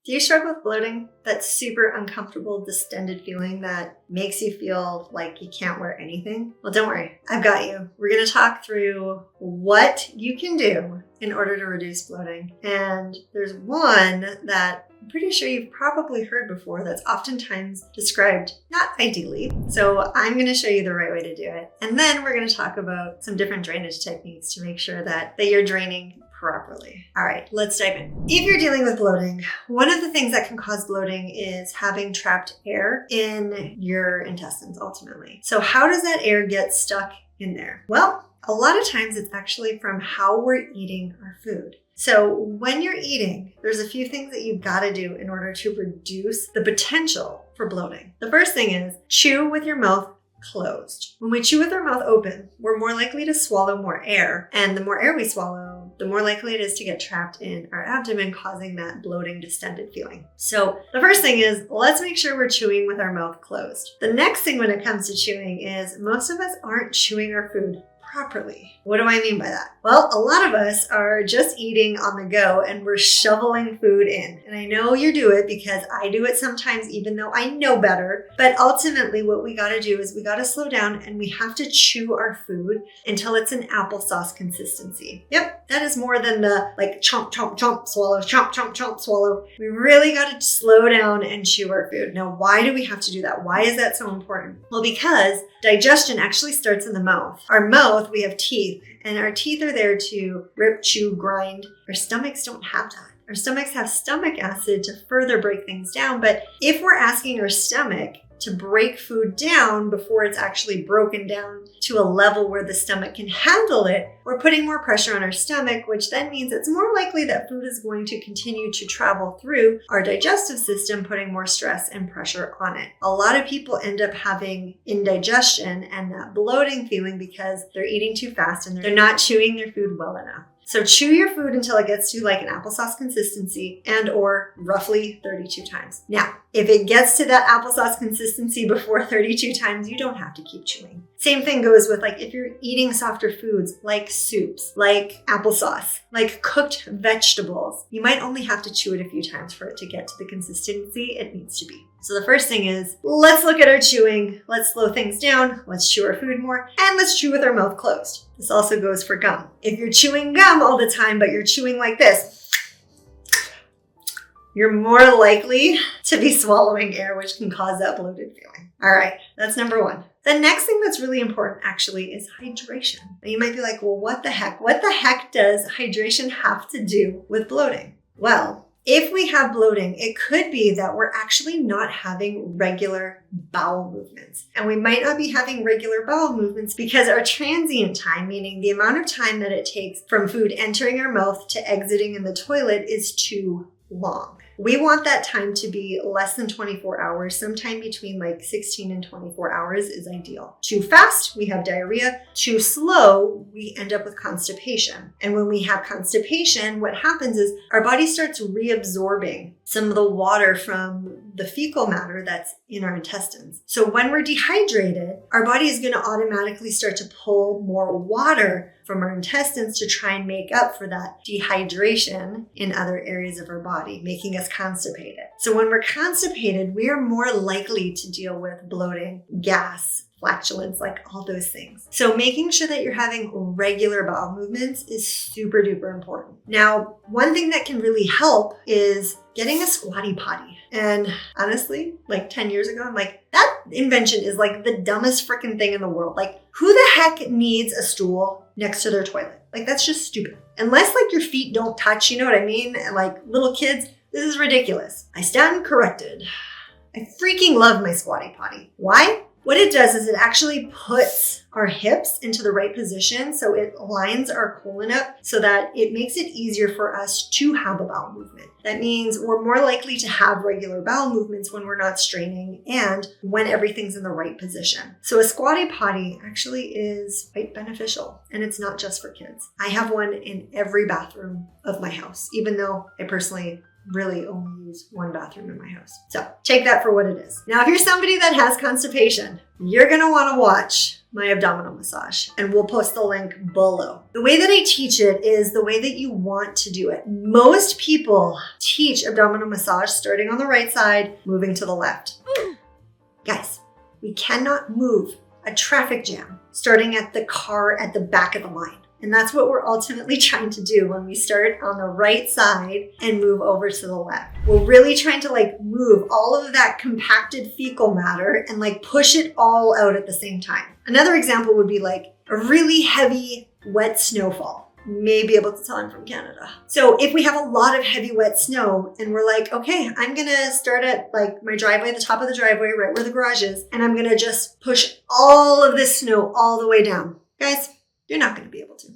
Do you struggle with bloating? That super uncomfortable, distended feeling that makes you feel like you can't wear anything? Well, don't worry, I've got you. We're gonna talk through what you can do in order to reduce bloating. And there's one that I'm pretty sure you've probably heard before that's oftentimes described not ideally. So I'm gonna show you the right way to do it. And then we're gonna talk about some different drainage techniques to make sure that you're draining properly. All right, let's dive in. If you're dealing with bloating, one of the things that can cause bloating is having trapped air in your intestines ultimately. So how does that air get stuck in there? Well, a lot of times it's actually from how we're eating our food. So when you're eating, there's a few things that you've got to do in order to reduce the potential for bloating. The first thing is chew with your mouth closed. When we chew with our mouth open, we're more likely to swallow more air. And the more air we swallow, the more likely it is to get trapped in our abdomen, causing that bloating, distended feeling. So the first thing is, let's make sure we're chewing with our mouth closed. The next thing when it comes to chewing is most of us aren't chewing our food properly. What do I mean by that? Well, a lot of us are just eating on the go and we're shoveling food in. And I know you do it because I do it sometimes even though I know better. But ultimately what we gotta do is we gotta slow down and we have to chew our food until it's an applesauce consistency. Yep, that is more than the like chomp, chomp, chomp, swallow, chomp, chomp, chomp, swallow. We really gotta slow down and chew our food. Now, why do we have to do that? Why is that so important? Well, because digestion actually starts in the mouth. Our mouth, we have teeth, and our teeth are there to rip, chew, grind. Our stomachs don't have that. Our stomachs have stomach acid to further break things down. But if we're asking our stomach to break food down before it's actually broken down to a level where the stomach can handle it, we're putting more pressure on our stomach, which then means it's more likely that food is going to continue to travel through our digestive system, putting more stress and pressure on it. A lot of people end up having indigestion and that bloating feeling because they're eating too fast and they're not chewing their food well enough. So chew your food until it gets to like an applesauce consistency and or roughly 32 times. Now, if it gets to that applesauce consistency before 32 times, you don't have to keep chewing. Same thing goes with like if you're eating softer foods like soups, like applesauce, like cooked vegetables, you might only have to chew it a few times for it to get to the consistency it needs to be. So the first thing is, let's look at our chewing. Let's slow things down. Let's chew our food more, and let's chew with our mouth closed. This also goes for gum. If you're chewing gum all the time, but you're chewing like this, you're more likely to be swallowing air, which can cause that bloated feeling. All right, that's number one. The next thing that's really important actually is hydration. Now you might be like, well, what the heck? What the heck does hydration have to do with bloating? Well, if we have bloating, it could be that we're actually not having regular bowel movements. And we might not be having regular bowel movements because our transient time, meaning the amount of time that it takes from food entering our mouth to exiting in the toilet, is too long. We want that time to be less than 24 hours. Sometime between like 16 and 24 hours is ideal. Too fast, we have diarrhea. Too slow, we end up with constipation. And when we have constipation, what happens is our body starts reabsorbing some of the water from the fecal matter that's in our intestines. So when we're dehydrated, our body is going to automatically start to pull more water from our intestines to try and make up for that dehydration in other areas of our body, making us constipated. So when we're constipated, we are more likely to deal with bloating, gas, flatulence, like all those things. So making sure that you're having regular bowel movements is super duper important. Now, one thing that can really help is getting a Squatty Potty. And honestly, like 10 years ago, I'm like, that invention is like the dumbest freaking thing in the world. Like, who the heck needs a stool next to their toilet? Like, that's just stupid. Unless like your feet don't touch, you know what I mean? And like little kids, this is ridiculous. I stand corrected. I freaking love my Squatty Potty. Why? What it does is it actually puts our hips into the right position. So it lines our colon up so that it makes it easier for us to have a bowel movement. That means we're more likely to have regular bowel movements when we're not straining and when everything's in the right position. So a Squatty Potty actually is quite beneficial, and it's not just for kids. I have one in every bathroom of my house, even though I personally really only use one bathroom in my house. So take that for what it is. Now, if you're somebody that has constipation, you're gonna wanna watch my abdominal massage, and we'll post the link below. The way that I teach it is the way that you want to do it. Most people teach abdominal massage starting on the right side, moving to the left. Guys, we cannot move a traffic jam starting at the car at the back of the line. And that's what we're ultimately trying to do when we start on the right side and move over to the left. We're really trying to move all of that compacted fecal matter and push it all out at the same time. Another example would be a really heavy wet snowfall. You may be able to tell I'm from Canada. So if we have a lot of heavy wet snow and we're okay, I'm gonna start at my driveway, the top of the driveway, right where the garage is, and I'm gonna just push all of this snow all the way down. Guys, you're not gonna be able to.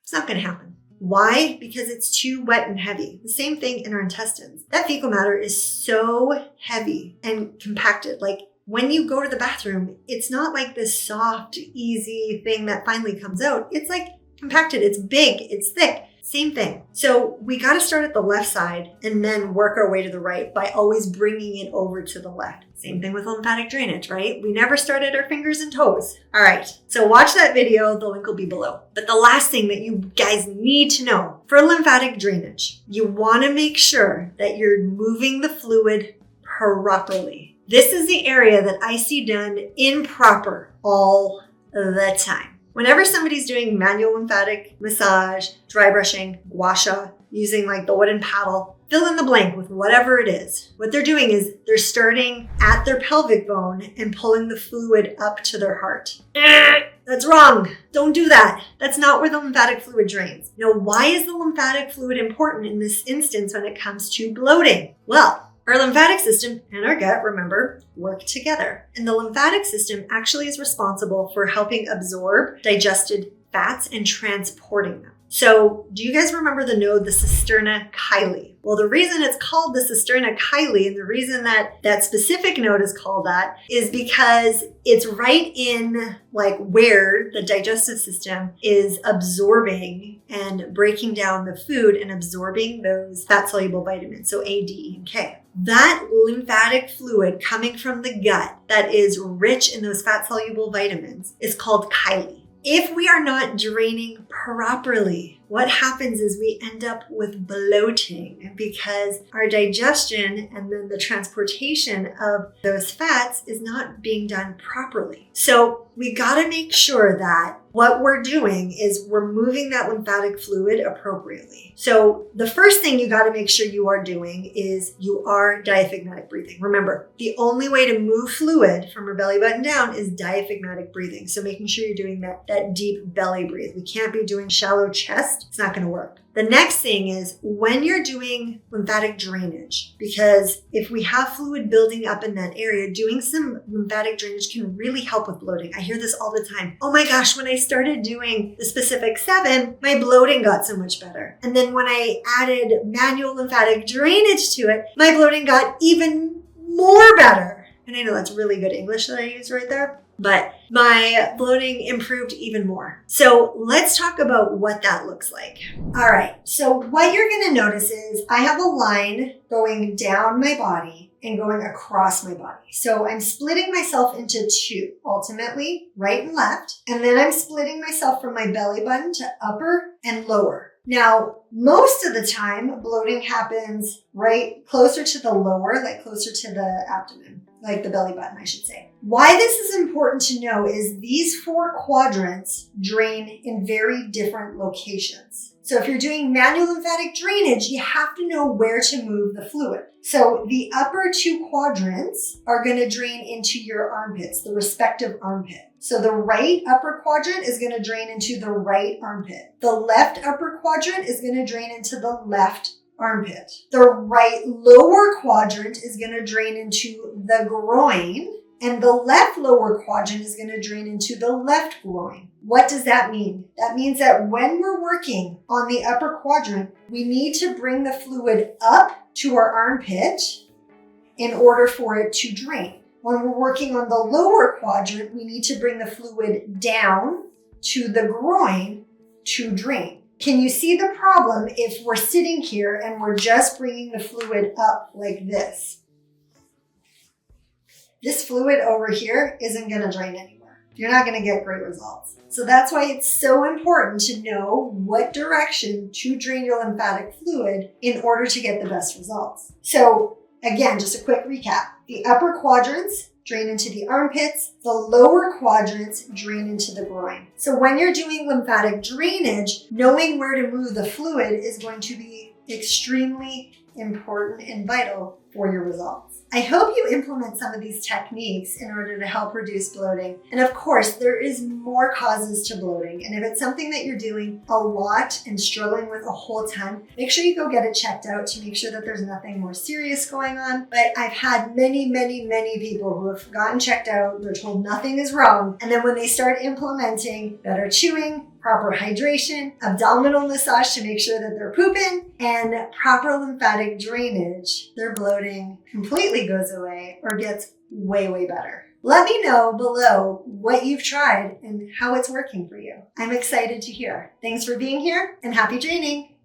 It's not gonna happen. Why? Because it's too wet and heavy. The same thing in our intestines. That fecal matter is so heavy and compacted. When you go to the bathroom, it's not this soft, easy thing that finally comes out. It's compacted, it's big, it's thick. Same thing. So we got to start at the left side and then work our way to the right by always bringing it over to the left. Same thing with lymphatic drainage, right? We never start at our fingers and toes. All right, so watch that video. The link will be below. But the last thing that you guys need to know for lymphatic drainage, you want to make sure that you're moving the fluid properly. This is the area that I see done improper all the time. Whenever somebody's doing manual lymphatic massage, dry brushing, gua sha, using the wooden paddle, fill in the blank with whatever it is. What they're doing is they're starting at their pelvic bone and pulling the fluid up to their heart. That's wrong. Don't do that. That's not where the lymphatic fluid drains. Now, why is the lymphatic fluid important in this instance when it comes to bloating? Well, our lymphatic system and our gut, remember, work together. And the lymphatic system actually is responsible for helping absorb digested fats and transporting them. So do you guys remember the node, the cisterna chyli? Well, the reason it's called the cisterna chyli and the reason that that specific node is called that is because it's right in where the digestive system is absorbing and breaking down the food and absorbing those fat-soluble vitamins, so A, D, E, and K. That lymphatic fluid coming from the gut that is rich in those fat-soluble vitamins is called chyli. If we are not draining properly, what happens is we end up with bloating because our digestion and then the transportation of those fats is not being done properly. So we got to make sure that what we're doing is we're moving that lymphatic fluid appropriately. So the first thing you got to make sure you are doing is you are diaphragmatic breathing. Remember, the only way to move fluid from our belly button down is diaphragmatic breathing. So making sure you're doing that deep belly breathe. We can't be doing shallow chest. It's not going to work. The next thing is when you're doing lymphatic drainage, because if we have fluid building up in that area, doing some lymphatic drainage can really help with bloating. I hear this all the time. Oh my gosh, when I started doing the specific 7, my bloating got so much better. And then when I added manual lymphatic drainage to it, my bloating got even more better. And I know that's really good English that I use right there, but my bloating improved even more. So let's talk about what that looks like. All right, so what you're gonna notice is I have a line going down my body and going across my body. So I'm splitting myself into 2, ultimately, right and left. And then I'm splitting myself from my belly button to upper and lower. Now, most of the time, bloating happens right closer to the lower, closer to the abdomen, the belly button, I should say. Why this is important to know is these 4 quadrants drain in very different locations. So if you're doing manual lymphatic drainage, you have to know where to move the fluid. So the upper 2 quadrants are going to drain into your armpits, the respective armpit. So the right upper quadrant is going to drain into the right armpit. The left upper quadrant is going to drain into the left armpit. The right lower quadrant is going to drain into the groin, and the left lower quadrant is going to drain into the left groin. What does that mean? That means that when we're working on the upper quadrant, we need to bring the fluid up to our armpit in order for it to drain. When we're working on the lower quadrant, we need to bring the fluid down to the groin to drain. Can you see the problem if we're sitting here and we're just bringing the fluid up like this? This fluid over here isn't going to drain anywhere. You're not going to get great results. So that's why it's so important to know what direction to drain your lymphatic fluid in order to get the best results. So again, just a quick recap. The upper quadrants drain into the armpits. The lower quadrants drain into the groin. So when you're doing lymphatic drainage, knowing where to move the fluid is going to be extremely important and vital for your results. I hope you implement some of these techniques in order to help reduce bloating. And of course, there is more causes to bloating. And if it's something that you're doing a lot and struggling with a whole ton, make sure you go get it checked out to make sure that there's nothing more serious going on. But I've had many people who have gotten checked out. They're told nothing is wrong. And then when they start implementing better chewing, proper hydration, abdominal massage to make sure that they're pooping, and proper lymphatic drainage, their bloating completely goes away or gets way better. Let me know below what you've tried and how it's working for you. I'm excited to hear. Thanks for being here and happy draining.